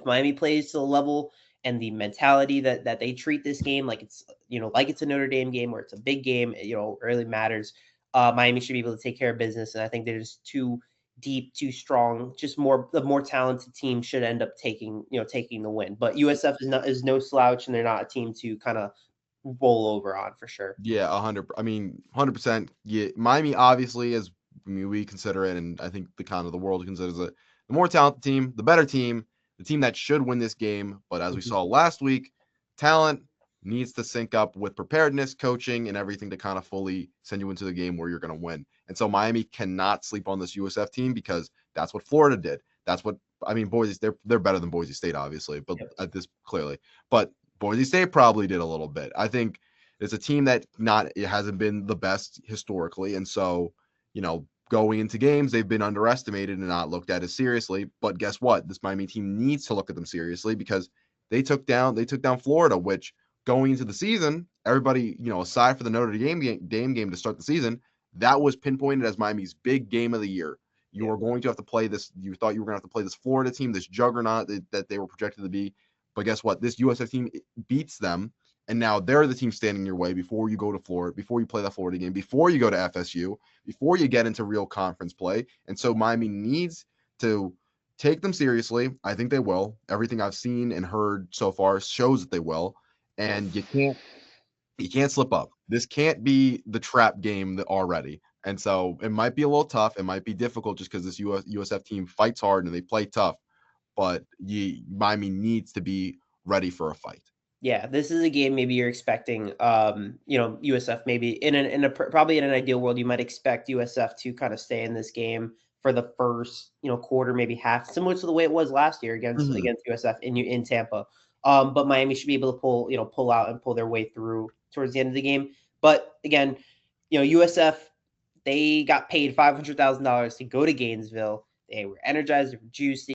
if Miami plays to the level and the mentality that they treat this game like it's, like it's a Notre Dame game where it's a big game, really matters. Miami should be able to take care of business, and I think they're just too deep, too strong. Just the more talented team should end up taking the win. But USF is no slouch, and they're not a team to kind of roll over on for sure. Yeah, 100%. Yeah, Miami obviously is. We consider it, and I think the world considers it the more talented team, the better team, the team that should win this game. But as we saw last week, talent needs to sync up with preparedness, coaching, and everything to kind of fully send you into the game where you're going to win. And so Miami cannot sleep on this USF team because that's what Florida did. That's what Boise. They're better than Boise State, obviously, but at this clearly. But Boise State probably did a little bit. I think it's a team that it hasn't been the best historically, and so going into games they've been underestimated and not looked at as seriously. But guess what? This Miami team needs to look at them seriously because they took down Florida, which going into the season, everybody aside for the Notre Dame game to start the season, that was pinpointed as Miami's big game of the year. You were going to have to play this. You thought you were going to have to play this Florida team, this juggernaut that they were projected to be. But guess what? This USF team beats them. And now they're the team standing in your way before you go to Florida, before you play that Florida game, before you go to FSU, before you get into real conference play. And so Miami needs to take them seriously. I think they will. Everything I've seen and heard so far shows that they will. And you can't slip up. This can't be the trap game already. And so it might be a little tough. It might be difficult just because this USF team fights hard and they play tough. But Miami needs to be ready for a fight. Yeah, this is a game maybe you're expecting, USF maybe probably in an ideal world, you might expect USF to kind of stay in this game for the first, quarter, maybe half, similar to the way it was last year against USF in Tampa. But Miami should be able to pull out and pull their way through towards the end of the game. But again, USF, they got paid $500,000 to go to Gainesville. They were energized, they were juiced.